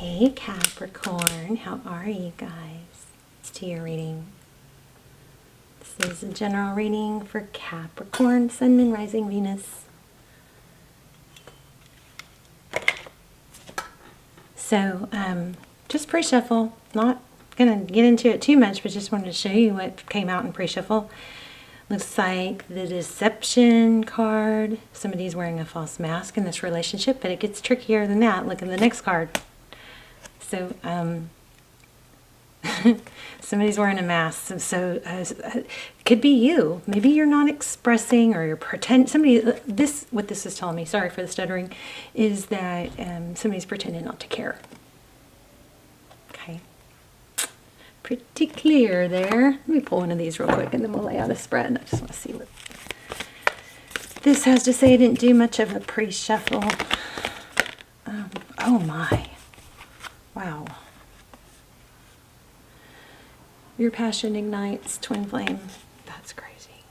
Hey Capricorn, how are you guys? It's to your reading. This is a general reading for Capricorn, Sun, Moon, Rising, Venus. So, just pre-shuffle. Not going to get into it too much, but just wanted to show you what came out in pre-shuffle. Looks like the Deception card. Somebody's wearing a false mask in this relationship, but it gets trickier than that. Look at the next card. So, somebody's wearing a mask. So it could be you. Maybe you're not expressing, or you're pretending. What this is telling me, sorry for the stuttering, is that somebody's pretending not to care. Okay. Pretty clear there. Let me pull one of these real quick and then we'll lay out a spread. I just want to see what this has to say. I didn't do much of a pre-shuffle. Oh my. Wow. Your passion ignites twin flame. That's crazy.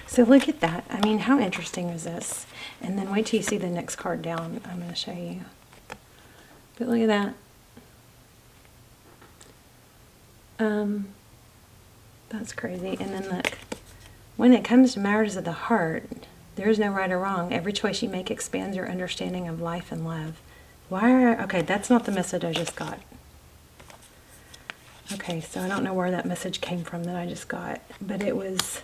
So look at that. I mean, how interesting is this? And then wait till you see the next card down. I'm going to show you. But look at that. That's crazy. And then look, when it comes to matters of the heart, there is no right or wrong. Every choice you make expands your understanding of life and love. Okay, that's not the message I just got. Okay, so I don't know where that message came from that I just got, but it was...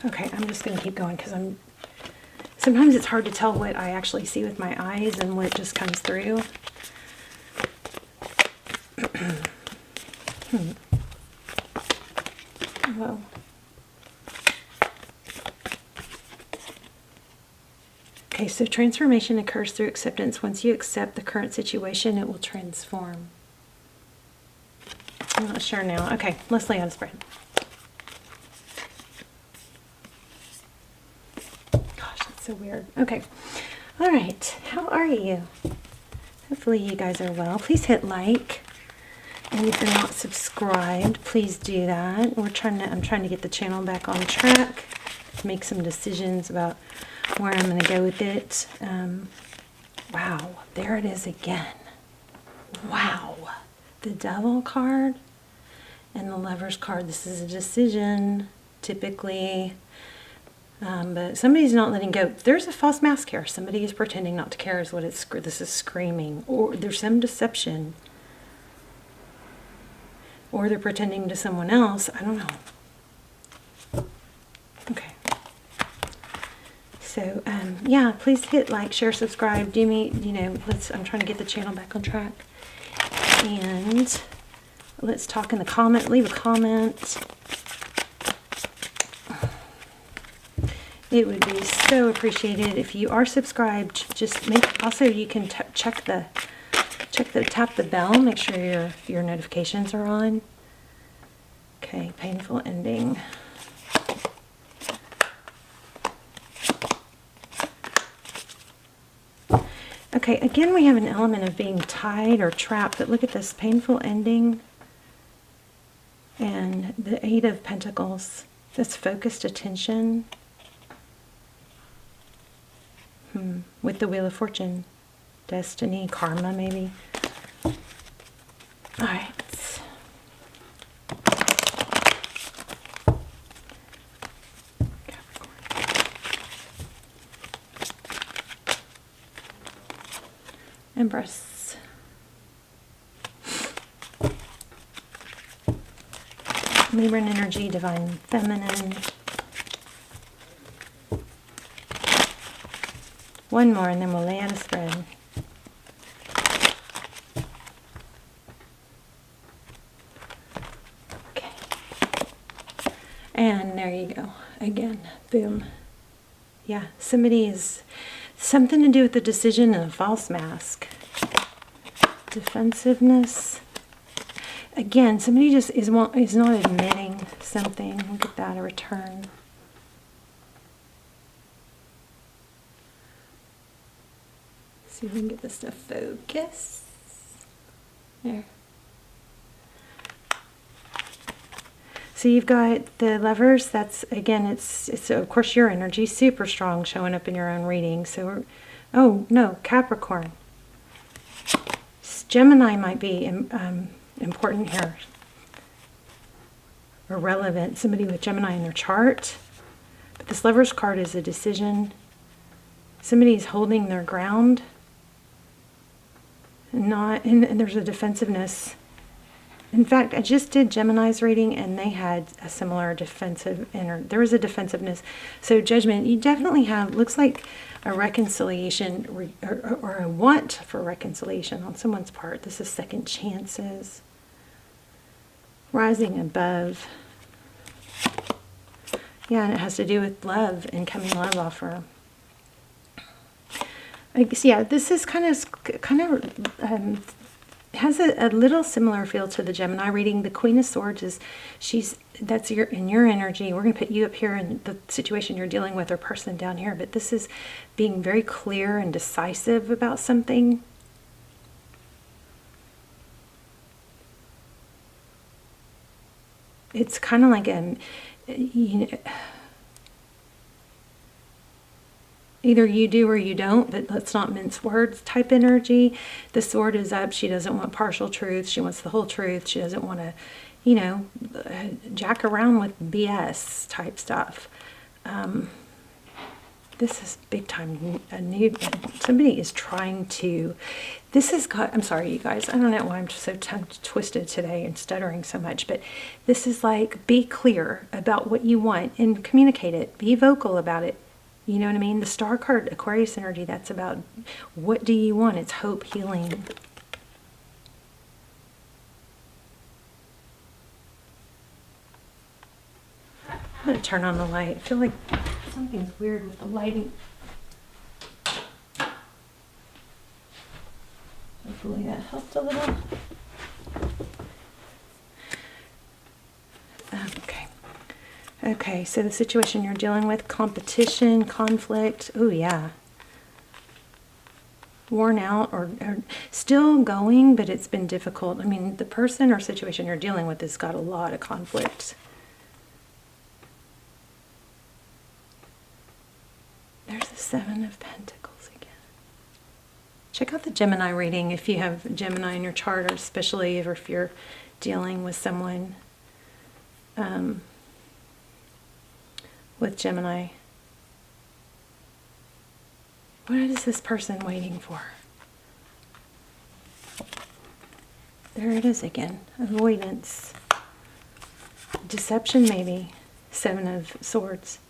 Okay, I'm just going to keep going because sometimes it's hard to tell what I actually see with my eyes and what just comes through. Well, okay, so transformation occurs through acceptance. Once you accept the current situation, it will transform. I'm not sure now. Okay, let's lay out a spread. Gosh, that's so weird. Okay, all right. How are you? Hopefully you guys are well. Please hit like. And if you're not subscribed, please do that. I'm trying to get the channel back on track, make some decisions about where I'm going to go with it. Wow, there it is again. Wow, the Devil card and the Lover's card. This is a decision, typically, but somebody's not letting go. There's a false mask here. Somebody is pretending not to care is what this is screaming. Or there's some deception. Or they're pretending to someone else. I don't know. Okay. So, yeah, please hit like, share, subscribe. Do me, I'm trying to get the channel back on track. And let's talk in the comment. Leave a comment. It would be so appreciated if you are subscribed. Also you can tap the bell, make sure your notifications are on. Okay, painful ending. Okay, again we have an element of being tied or trapped, but look at this, painful ending. And the Eight of Pentacles, this focused attention. With the Wheel of Fortune. Destiny, karma, maybe. All right. Empress. Libra energy, divine feminine. One more and then we'll lay out a spread. Okay. And there you go. Again, boom. Yeah, somebody is something to do with the decision and a false mask. Defensiveness. Again, somebody just is not admitting something. Look at that, a return. See if we can get this to focus. There. So you've got the Lovers. That's, again, it's of course your energy, super strong, showing up in your own reading. So, oh no, Capricorn. Gemini might be important here, or relevant. Somebody with Gemini in their chart. But this Lovers card is a decision. Somebody's holding their ground. And there's a defensiveness. In fact, I just did Gemini's reading, and they had a similar defensive there was a defensiveness. So Judgment, you definitely have, looks like a reconciliation or a want for reconciliation on someone's part. This is second chances. Rising above. Yeah, and it has to do with love, incoming love offer. I guess, yeah, this is kind of has a little similar feel to the Gemini reading. The Queen of Swords is, that's in your energy. We're going to put you up here in the situation you're dealing with, or person down here. But this is being very clear and decisive about something. It's kind of like either you do or you don't, but let's not mince words type energy. The sword is up. She doesn't want partial truth. She wants the whole truth. She doesn't want to, jack around with BS type stuff. This is big time. Somebody is trying to, I'm sorry, you guys. I don't know why I'm so twisted today and stuttering so much, but this is like, be clear about what you want and communicate it. Be vocal about it. You know what I mean? The Star card, Aquarius energy, that's about what do you want? It's hope, healing. I'm going to turn on the light. I feel like something's weird with the lighting. Hopefully that helped a little. Okay. Okay, so the situation you're dealing with, competition, conflict. Oh, yeah. Worn out or still going, but it's been difficult. I mean, the person or situation you're dealing with has got a lot of conflict. There's the Seven of Pentacles again. Check out the Gemini reading if you have Gemini in your chart, or especially if you're dealing with someone with Gemini. What is this person waiting for? There it is again. Avoidance. Deception, maybe. Seven of Swords.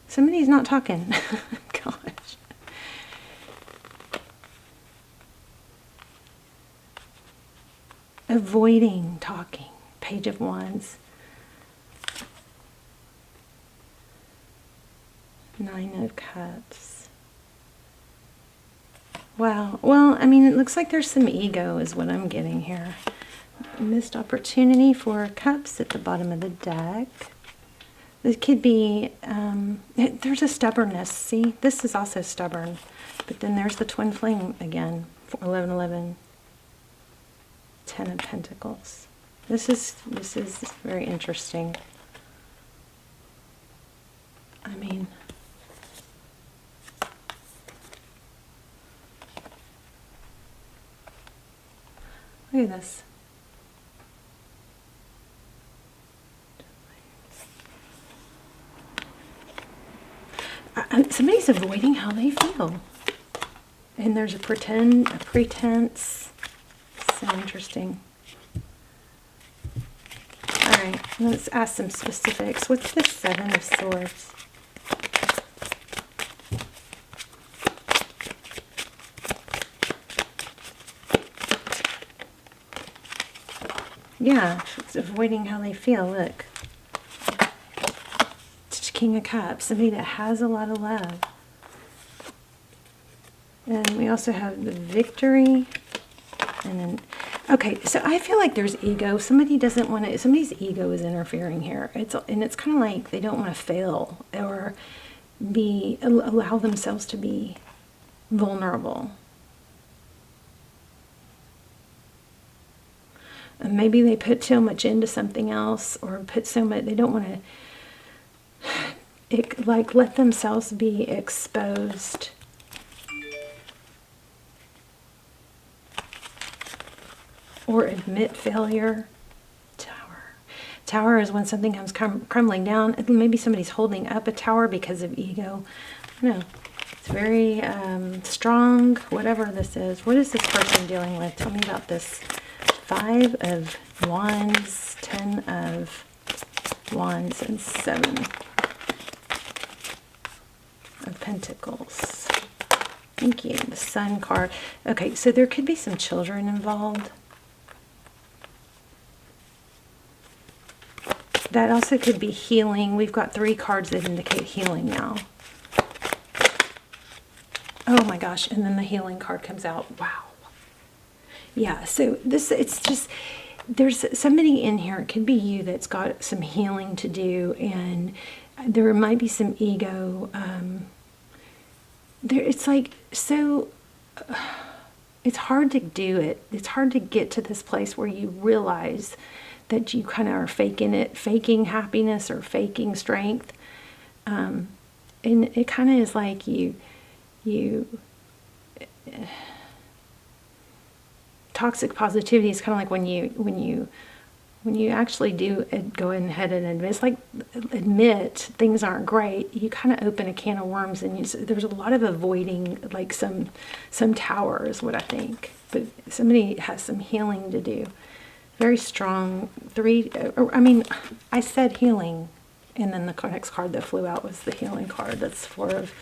Somebody's not talking. Gosh. Avoiding talking. Page of Wands. Nine of Cups. Wow. Well, I mean, it looks like there's some ego is what I'm getting here. Missed opportunity for Cups at the bottom of the deck. This could be, there's a stubbornness. See, this is also stubborn. But then there's the twin flame again. 1111. Ten of Pentacles. This is very interesting. I mean, look at this. Somebody's avoiding how they feel. And there's a pretense. So interesting. All right, let's ask some specifics. What's the Seven of Swords? Yeah, it's avoiding how they feel. Look. King of Cups, somebody that has a lot of love. And we also have the Victory. And then, okay, so I feel like there's ego. Somebody doesn't want to, somebody's ego is interfering here. It's kind of like they don't want to fail or allow themselves to be vulnerable. Maybe they put so much into something else, or put so much, they don't want to, like, let themselves be exposed. Or admit failure. Tower is when something comes crumbling down. Maybe somebody's holding up a tower because of ego. I don't know. It's very strong, whatever this is. What is this person dealing with? Tell me about this. 5 of Wands, 10 of Wands, and 7 of Pentacles. Thank you. The Sun card. Okay, so there could be some children involved. That also could be healing. We've got 3 cards that indicate healing now. Oh my gosh, and then the healing card comes out. Wow. Yeah, so this, it's just, there's somebody in here, it could be you, that's got some healing to do, and there might be some ego. It's like, so, it's hard to do it. It's hard to get to this place where you realize that you kind of are faking it, faking happiness or faking strength. And it kind of is like toxic positivity is kind of like when you actually do go ahead and admit, it's like admit things aren't great, you kind of open a can of worms, and there's a lot of avoiding, like some tower is what I think. But somebody has some healing to do. Very strong. 3, I mean, I said healing, and then the next card that flew out was the healing card. That's 4 of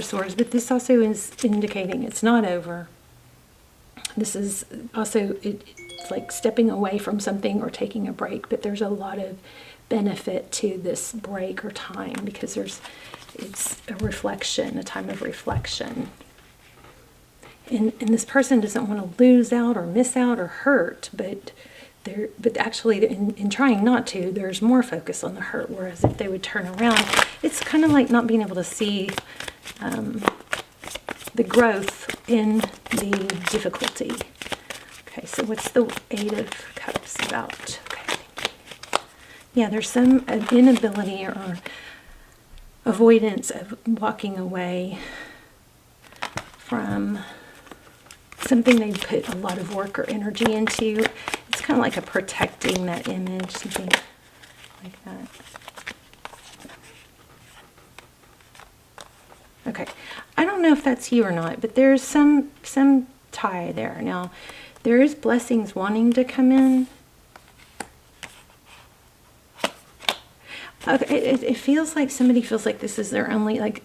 Swords. But this also is indicating it's not over. This is also, it's like stepping away from something or taking a break, but there's a lot of benefit to this break or time, because it's a reflection, a time of reflection. And this person doesn't want to lose out or miss out or hurt, but actually in trying not to, there's more focus on the hurt. Whereas if they would turn around, it's kind of like not being able to see the growth in the difficulty. Okay, so what's the 8 of Cups about? Okay, yeah, there's some inability or avoidance of walking away from something they put a lot of work or energy into. It's kind of like a protecting that image, something like that. Okay, I don't know if that's you or not, but there's some tie there. Now, there is blessings wanting to come in. Okay, it feels like somebody feels like this is their only, like,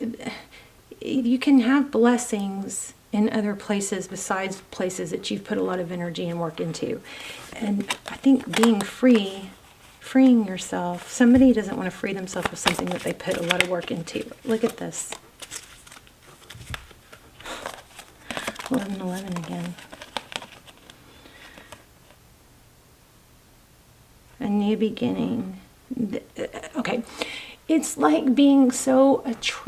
you can have blessings in other places besides places that you've put a lot of energy and work into. And I think being freeing yourself, somebody doesn't want to free themselves of something that they put a lot of work into. Look at this. 11 again. A new beginning. Okay, it's like being so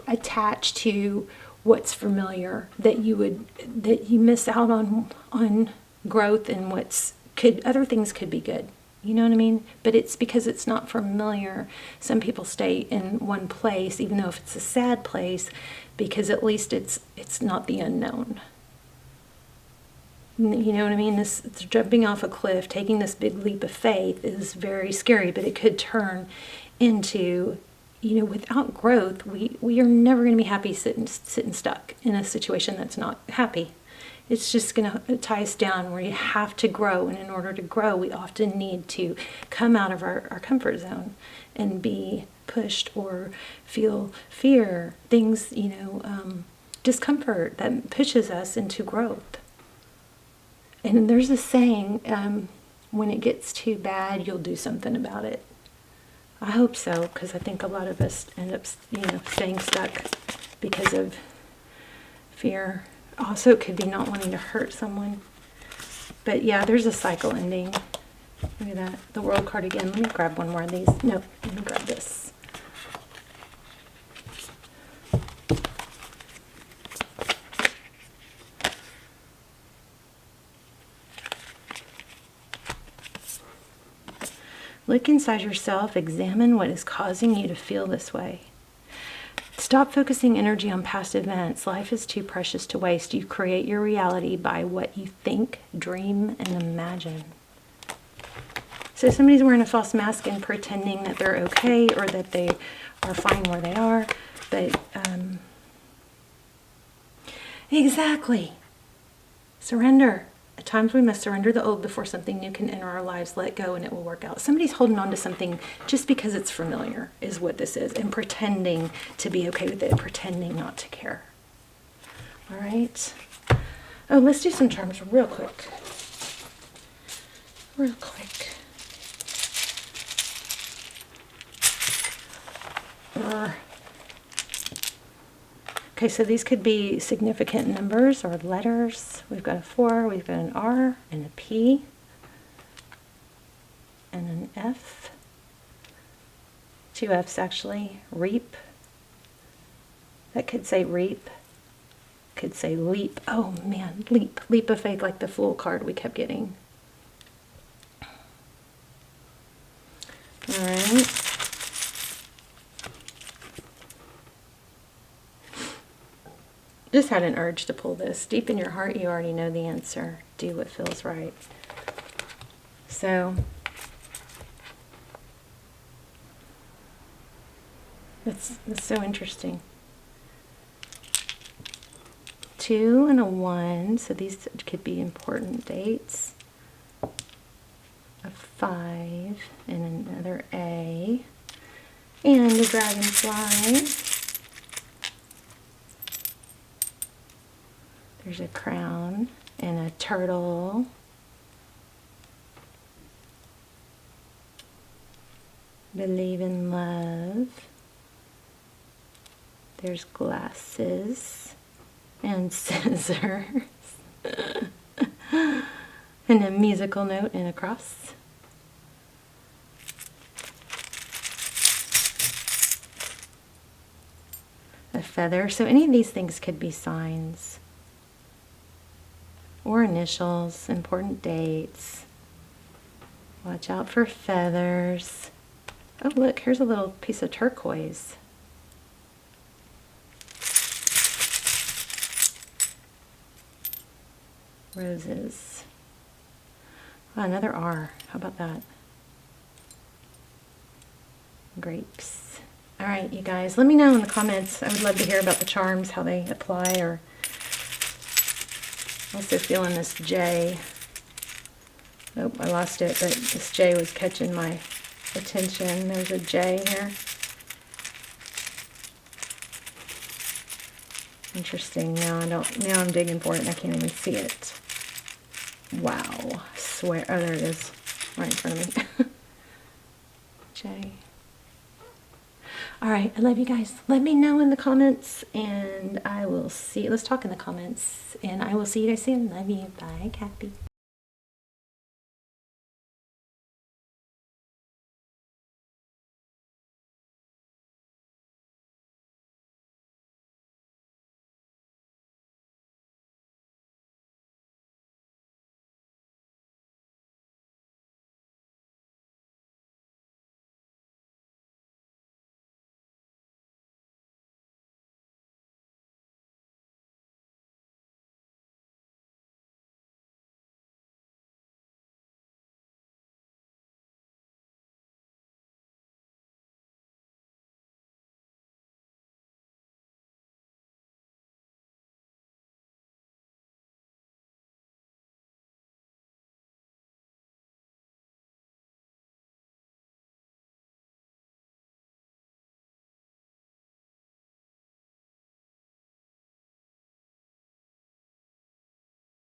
attached to what's familiar that you miss out on growth, and other things could be good. You know what I mean? But it's because it's not familiar. Some people stay in one place, even though if it's a sad place, because at least it's not the unknown. You know what I mean? This jumping off a cliff, taking this big leap of faith is very scary, but it could turn into, without growth, we are never going to be happy sitting stuck in a situation that's not happy. It's just going to tie us down where you have to grow, and in order to grow, we often need to come out of our comfort zone and be pushed or feel fear, things, discomfort that pushes us into growth. And there's a saying, when it gets too bad, you'll do something about it. I hope so, because I think a lot of us end up, staying stuck because of fear. Also, it could be not wanting to hurt someone. But yeah, there's a cycle ending. Look at that. The World card again. Let me grab one more of these. No, let me grab this. Look inside yourself, examine what is causing you to feel this way. Stop focusing energy on past events. Life is too precious to waste. You create your reality by what you think, dream, and imagine. So somebody's wearing a false mask and pretending that they're okay or that they are fine where they are. But, exactly. Surrender. At times we must surrender the old before something new can enter our lives. Let go and it will work out. Somebody's holding on to something just because it's familiar is what this is. And pretending to be okay with it. Pretending not to care. All right. Oh, let's do some charms real quick. Real quick. Okay, so these could be significant numbers or letters. We've got a 4, we've got an R, and a P, and an F. 2 F's actually. Reap. That could say reap. Could say leap. Oh man, leap. Leap of faith, like the Fool card we kept getting. All right. Just had an urge to pull this. Deep in your heart, you already know the answer. Do what feels right. So, that's so interesting. 2 and a 1, so these could be important dates. A 5 and another A. And a dragonfly. There's a crown and a turtle. Believe in love. There's glasses and scissors. And a musical note and a cross. A feather. So any of these things could be signs. Or initials, important dates. Watch out for feathers. Oh, look, here's a little piece of turquoise. Roses. Oh, another R. How about that? Grapes. All right, you guys, let me know in the comments. I would love to hear about the charms, how they apply, or also feeling this J. Oh, I lost it, but this J was catching my attention. There's a J here. Interesting. Now I'm digging for it and I can't even see it. Wow. I swear. Oh, there it is. Right in front of me. J. All right, I love you guys. Let me know in the comments, and I will see. Let's talk in the comments, and I will see you guys soon. Love you. Bye, Cappy.